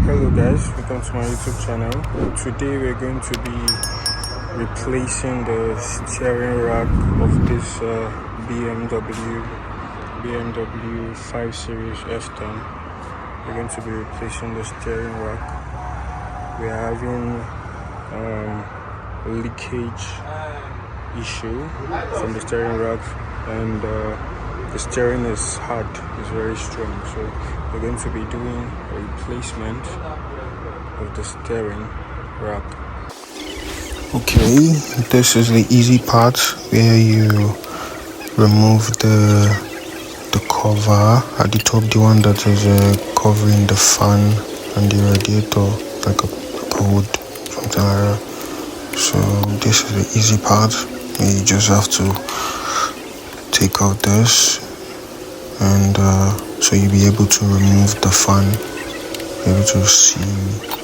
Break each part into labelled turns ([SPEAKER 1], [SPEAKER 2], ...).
[SPEAKER 1] Hello guys, welcome to my YouTube channel. Today we're going to be replacing the steering rack of this BMW 5 Series F10. We're going to be replacing the steering rack. We are having leakage issue from the steering rack, and the steering is hard, it's very strong, so we're going to be doing a replacement of the steering rack. Okay, this is the easy part where you remove the cover at the top, the one that is covering the fan and the radiator, like a hood, something like that. So this is the easy part. You just have to take out this, and so you'll be able to remove the fan, be able to see.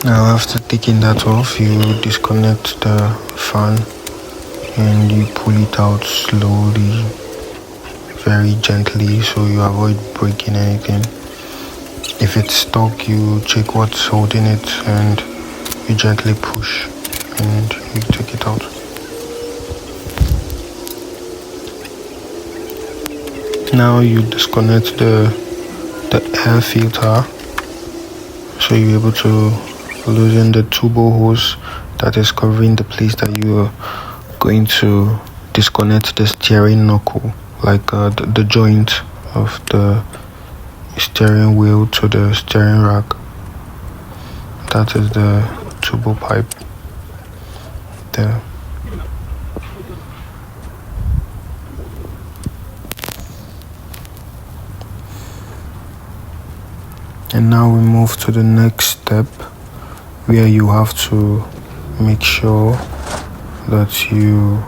[SPEAKER 1] Now after taking that off, you disconnect the fan and you pull it out slowly, very gently, so you avoid breaking anything. If it's stuck, you check what's holding it and you gently push and you take it out. Now you disconnect the air filter, so you're able to loosen the turbo hose that is covering the place that you are going to disconnect the steering knuckle, like the joint of the steering wheel to the steering rack. That is the turbo pipe there. And now we move to the next step, where you have to make sure that you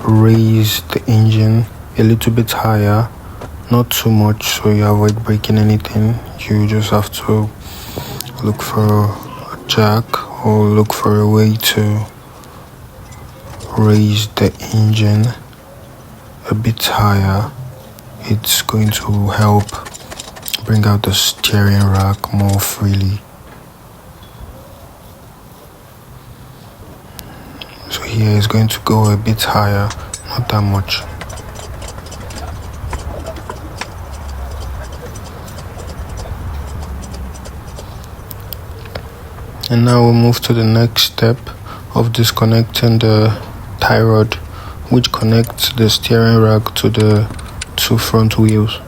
[SPEAKER 1] raise the engine a little bit higher, not too much, so you avoid breaking anything. You just have to look for a jack or look for a way to raise the engine a bit higher. It's going to help bring out the steering rack more freely. So here is going to go a bit higher, not that much. And now we'll move to the next step of disconnecting the tie rod, which connects the steering rack to the two front wheels.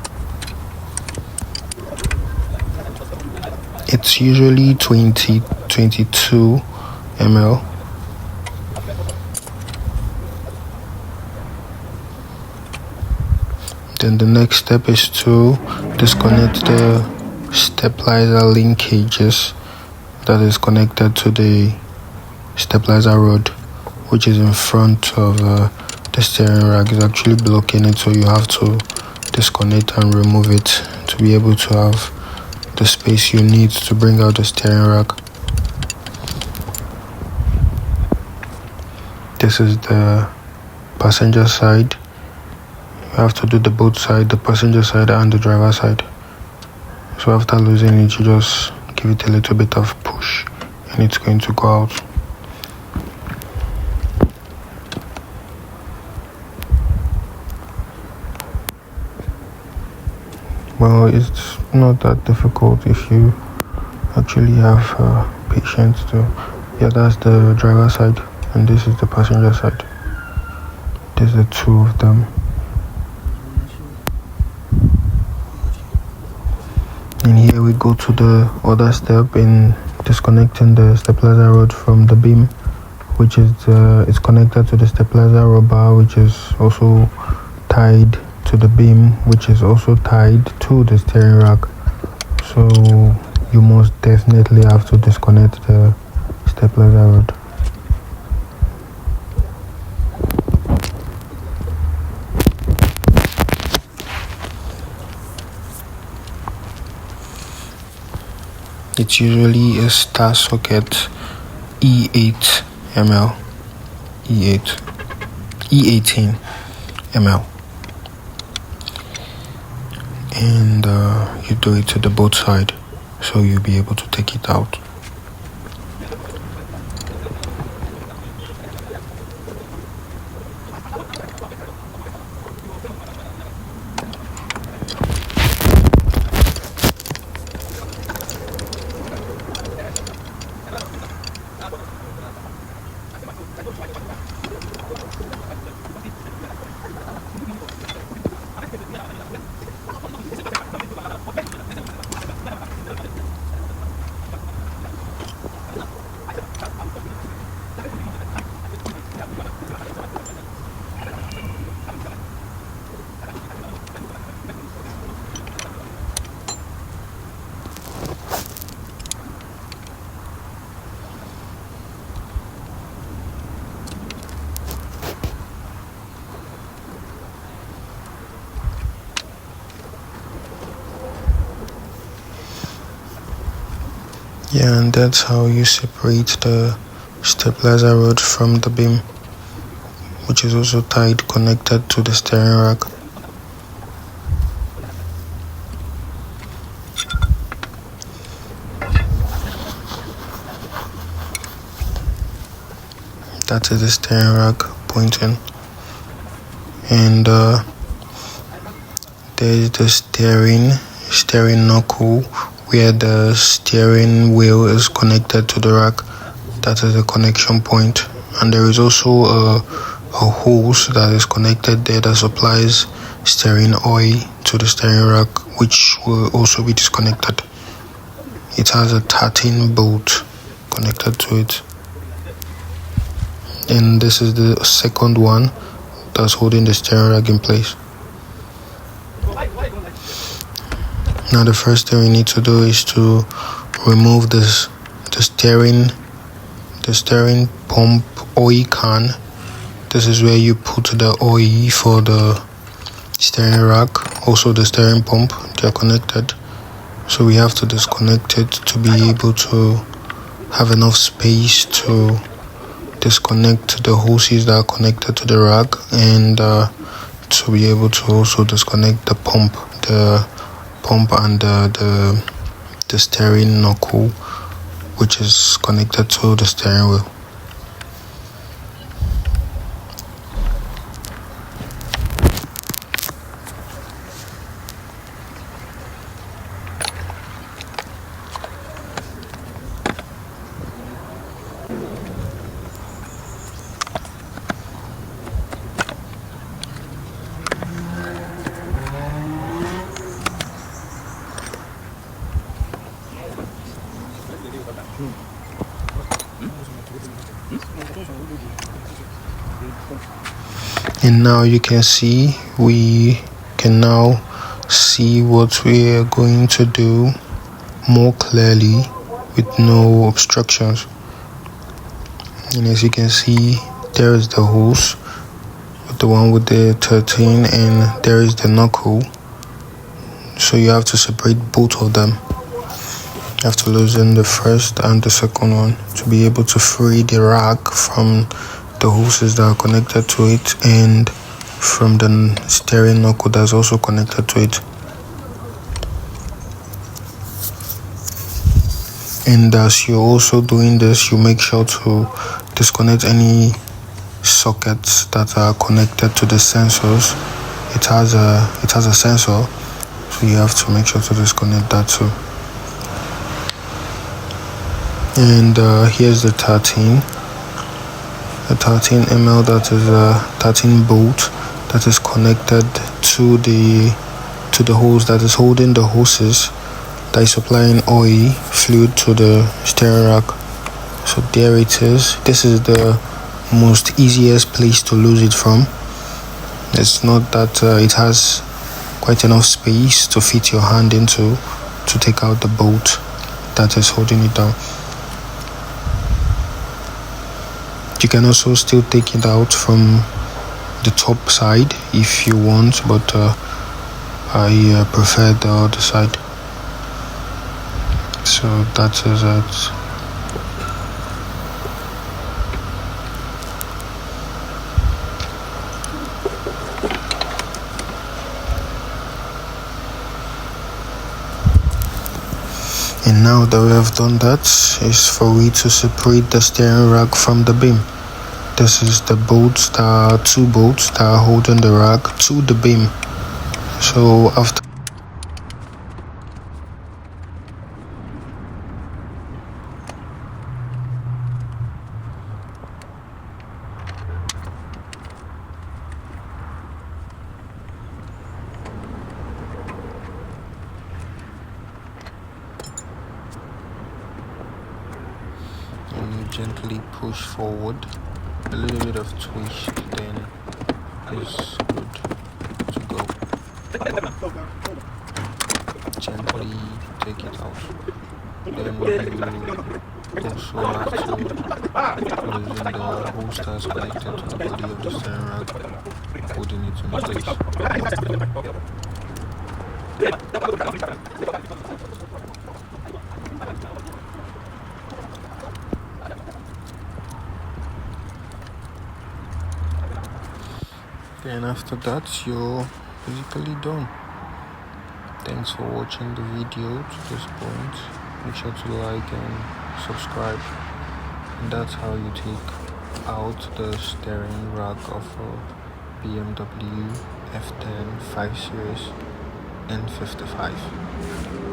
[SPEAKER 1] It's usually 22 ml. Then the next step is to disconnect the stabilizer linkages that is connected to the stabilizer rod, which is in front of the steering rack. It's actually blocking it, so you have to disconnect and remove it to be able to have the space you need to bring out the steering rack. This is the passenger side. You have to do the both side, the passenger side and the driver side. So after losing it, you just give it a little bit of push and it's going to go out. Well, it's not that difficult if you actually have patience to. Yeah, that's the driver side and this is the passenger side. There's the two of them. And here we go to the other step in disconnecting the stabilizer rod from the beam, which is it's connected to the stabilizer rubber, which is also tied to the beam, which is also tied to the steering rack. So you most definitely have to disconnect the stabilizer rod. It's usually a star socket E8 ml, E18 ml, and you do it to the both side, so you'll be able to take it out. Yeah, and that's how you separate the stabilizer rod from the beam, which is also tied connected to the steering rack. That is the steering rack pointing, and there is the steering knuckle where the steering wheel is connected to the rack. That is the connection point, and there is also a hose that is connected there that supplies steering oil to the steering rack, which will also be disconnected. It has a 13 bolt connected to it, and this is the second one that's holding the steering rack in place. Now the first thing we need to do is to remove the steering pump oil can. This is where you put the oil for the steering rack, also the steering pump. They are connected, so we have to disconnect it to be able to have enough space to disconnect the hoses that are connected to the rack, and to be able to also disconnect the pump and the steering knuckle, which is connected to the steering wheel. And now you can see, we can now see what we are going to do more clearly with no obstructions. And as you can see, there is the hose, the one with the 13, and there is the knuckle. So you have to separate both of them. You have to loosen the first and the second one to be able to free the rack from the hoses that are connected to it, and from the steering knuckle that's also connected to it. And as you're also doing this, you make sure to disconnect any sockets that are connected to the sensors. It has a sensor, so you have to make sure to disconnect that too. And here's the 13 ml, that is a 13 bolt that is connected to the hose that is holding the hoses that is supplying oil fluid to the steering rack. So there it is. This is the most easiest place to lose it from. It's not that it has quite enough space to fit your hand into to take out the bolt that is holding it down. You can also still take it out from the top side if you want, but I prefer the other side. So that is it. And now that we have done that, is for we to separate the steering rack from the beam. This is the bolts, there are 2 bolts that are holding the rack to the beam. So after you gently push forward, a little bit of twist, then is good to go. Gently take it out. Then you also have to loosen the holsters connected to the body of the steering rack, holding it in place. Then after that, you're basically done. Thanks for watching the video to this point. Make sure to like and subscribe. And that's how you take out the steering rack of a BMW F10 5 Series N55.